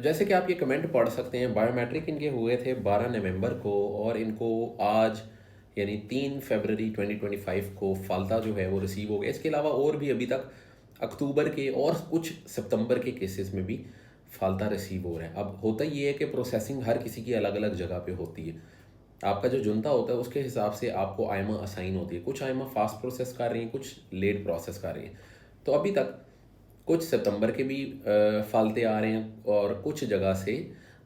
तो जैसे कि आप ये कमेंट पढ़ सकते हैं, बायोमेट्रिक इनके हुए थे 12 नवंबर को और इनको आज यानी 3 फरवरी 2025 को फाल्ता जो है वो रिसीव हो गया। इसके अलावा और भी अभी तक अक्टूबर के और कुछ सितंबर के केसेस में भी फाल्ता रिसीव हो रहा है। अब होता ये है कि प्रोसेसिंग हर किसी की अलग अलग जगह पे होती है। आपका जो जुनता होता है उसके हिसाब से आपको आयमा असाइन होती है। कुछ आयमा फास्ट प्रोसेस कर रही हैं, कुछ लेट प्रोसेस कर रही हैं। तो अभी तक कुछ सितंबर के भी फालते आ रहे हैं और कुछ जगह से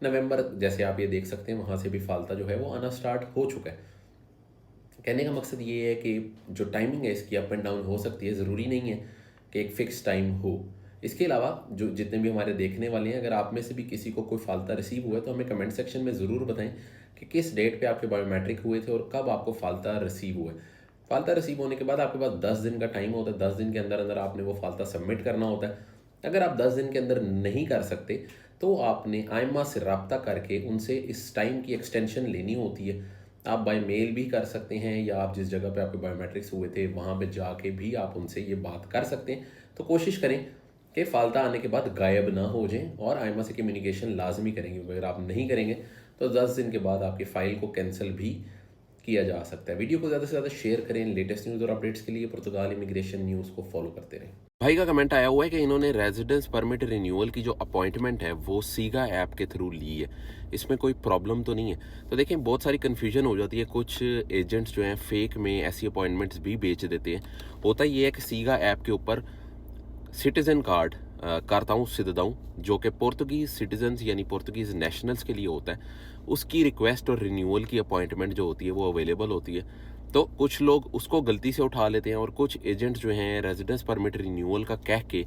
नवंबर, जैसे आप ये देख सकते हैं, वहाँ से भी फालता जो है वो आना स्टार्ट हो चुका है। कहने का मकसद ये है कि जो टाइमिंग है इसकी अप एंड डाउन हो सकती है, ज़रूरी नहीं है कि एक फ़िक्स टाइम हो। इसके अलावा जो जितने भी हमारे देखने वाले हैं, अगर आप में से भी किसी को कोई फाल्ता रिसीव हुआ है तो हमें कमेंट सेक्शन में ज़रूर बताएं कि किस डेट पे आपके बायोमेट्रिक हुए थे और कब आपको फाल्ता रिसीव हुआ है। फाल्ता रिसीव होने के बाद आपके पास 10 दिन का टाइम होता है। 10 दिन के अंदर अंदर आपने वो फाल्ता सबमिट करना होता है। अगर आप 10 दिन के अंदर नहीं कर सकते तो आपने आइमा से रब्ता करके उनसे इस टाइम की एक्सटेंशन लेनी होती है। आप बाय मेल भी कर सकते हैं या आप जिस जगह पे आपके बायोमेट्रिक्स हुए थे वहाँ पे जाके भी आप उनसे ये बात कर सकते हैं। तो कोशिश करें कि फाल्ता आने के बाद गायब ना हो जाएं और आइमा से कम्युनिकेशन लाजमी करेंगे। अगर आप नहीं करेंगे तो 10 दिन के बाद आपकी फ़ाइल को कैंसिल भी किया जा सकता है। वीडियो को ज़्यादा से ज़्यादा शेयर करें। लेटेस्ट न्यूज़ और अपडेट्स के लिए पुर्तगाल इमिग्रेशन न्यूज़ को फॉलो करते रहें। भाई का कमेंट आया हुआ है कि इन्होंने रेजिडेंस परमिट रिन्यूअल की जो अपॉइंटमेंट है वो सीगा ऐप के थ्रू ली है, इसमें कोई प्रॉब्लम तो नहीं है। तो देखें, बहुत सारी कन्फ्यूजन हो जाती है। कुछ एजेंट्स जो हैं फेक में ऐसी अपॉइंटमेंट्स भी बेच देते हैं। होता ये है कि सीगा ऐप के ऊपर सिटीज़न कार्ड कारताऊ सिददाऊ जो कि पुर्तगीज़ सिटीजन्स यानी पुर्तगीज़ नेशनल्स के लिए होता है, उसकी रिक्वेस्ट और रिन्यूअल की अपॉइंटमेंट जो होती है वो अवेलेबल होती है। तो कुछ लोग उसको गलती से उठा लेते हैं और कुछ एजेंट्स जो हैं रेजिडेंस परमिट रिन्यूअल का कह के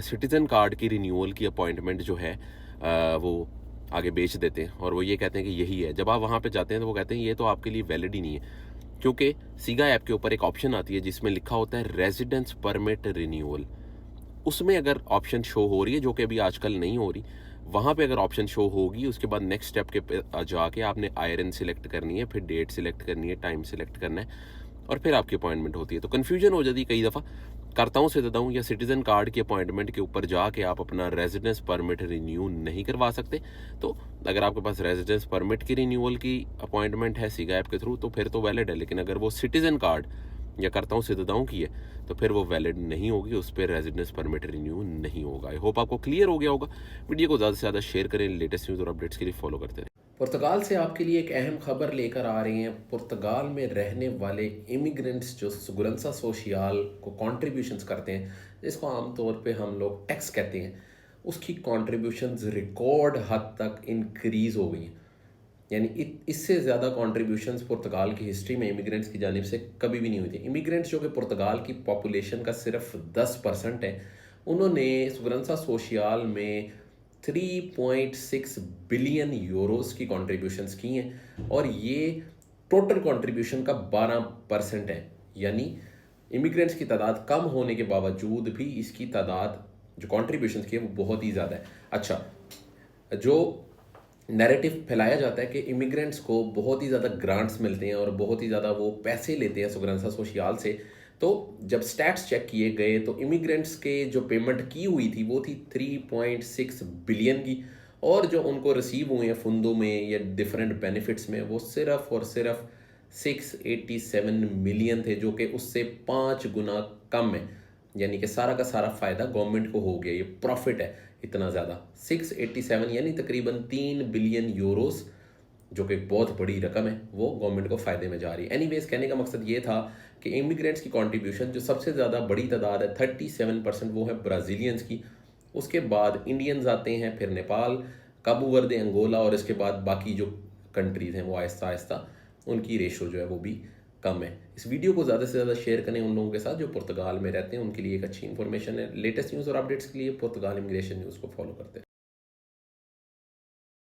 सिटीज़न कार्ड की रिन्यूअल की अपॉइंटमेंट जो है वो आगे बेच देते हैं और वो ये कहते हैं कि यही है। जब आप वहाँ पे जाते हैं तो वो कहते हैं ये तो आपके लिए वैलिड ही नहीं है, क्योंकि सीगा ऐप के ऊपर एक ऑप्शन आती है जिसमें लिखा होता है रेजिडेंस परमिट रिन्यूअल। उसमें अगर ऑप्शन शो हो रही है, जो कि अभी आजकल नहीं हो रही, वहाँ पे अगर ऑप्शन शो होगी उसके बाद नेक्स्ट स्टेप के जाके आपने आयरन सिलेक्ट करनी है, फिर डेट सिलेक्ट करनी है, टाइम सिलेक्ट करना है और फिर आपकी अपॉइंटमेंट होती है। तो कन्फ्यूजन हो जाती है कई दफ़ा। करता हूँ से देता हूँ या सिटीज़न कार्ड की अपॉइंटमेंट के ऊपर जाके आप अपना रेजिडेंस परमिट रिन्यू नहीं करवा सकते। तो अगर आपके पास रेजिडेंस परमिट की रिन्यूअल की अपॉइंटमेंट है सीगा ऐप के थ्रू तो फिर तो वैलिड है, लेकिन अगर वो सिटीज़न कार्ड या करता हूँ सिद्धताओं की है तो फिर वो वैलिड नहीं होगी, उस पर रेजिडेंस परमिट रिन्यू नहीं होगा। आई होप आपको क्लियर हो गया होगा। वीडियो को ज़्यादा से ज़्यादा शेयर करें। लेटेस्ट न्यूज़ और अपडेट्स के लिए फॉलो करते रहें। पुर्तगाल से आपके लिए एक अहम खबर लेकर आ रही हैं। पुर्तगाल में रहने वाले इमिग्रेंट्स जो सिगुरेंसा सोशियल को कॉन्ट्रीब्यूशंस करते हैं, जिसको आमतौर पे हम लोग टैक्स कहते हैं, उसकी कॉन्ट्रीब्यूशंस रिकॉर्ड हद तक इंक्रीज़ हो गई हैं। यानी इससे ज़्यादा कॉन्ट्रीब्यूशंस पुर्तगाल की हिस्ट्री में इमिग्रेंट्स की जानिब से कभी भी नहीं हुई थी। इमिग्रेंट्स जो कि पुर्तगाल की पॉपुलेशन का सिर्फ 10% है, उन्होंने सुगरंसा सोशियल में 3.6 बिलियन यूरोस की कॉन्ट्रीब्यूशंस की हैं और ये टोटल कॉन्ट्रीब्यूशन का 12% है। यानी इमिग्रेंट्स की तादाद कम होने के बावजूद भी इसकी तादाद जो कॉन्ट्रीब्यूशंस की है वो बहुत ही ज़्यादा है। अच्छा, जो नैरेटिव फैलाया जाता है कि इमिग्रेंट्स को बहुत ही ज़्यादा ग्रांट्स मिलते हैं और बहुत ही ज़्यादा वो पैसे लेते हैं सुगरंसा सोशियल से, तो जब स्टैट्स चेक किए गए तो इमिग्रेंट्स के जो पेमेंट की हुई थी वो थी 3.6 बिलियन की, और जो उनको रिसीव हुए हैं फंडों में या डिफरेंट बेनिफिट्स में वो सिर्फ और सिर्फ 687 मिलियन थे, जो कि उससे 5 गुना कम है। यानी कि सारा का सारा फ़ायदा गवर्नमेंट को हो गया। ये प्रॉफिट है इतना ज़्यादा, 687 यानी तकरीबन 3 बिलियन यूरोस, जो कि एक बहुत बड़ी रकम है, वो गवर्नमेंट को फ़ायदे में जा रही है। एनीवेज, कहने का मकसद ये था कि इमिग्रेंट्स की कंट्रीब्यूशन जो सबसे ज़्यादा बड़ी तादाद है 37%, वो है ब्राज़ीलियंस की। उसके बाद इंडियंस आते हैं, फिर नेपाल, काबू वर्दे, अंगोला, और इसके बाद बाकी जो कंट्रीज़ हैं वो आहिस्ता आहिस्ता उनकी रेशो जो है वो भी कम है। इस वीडियो को ज़्यादा से ज़्यादा शेयर करें उन लोगों के साथ जो पुर्तगाल में रहते हैं, उनके लिए एक अच्छी इन्फॉर्मेशन है। लेटेस्ट न्यूज़ और अपडेट्स के लिए पुर्तगाल इमिग्रेशन न्यूज़ को फॉलो करते हैं।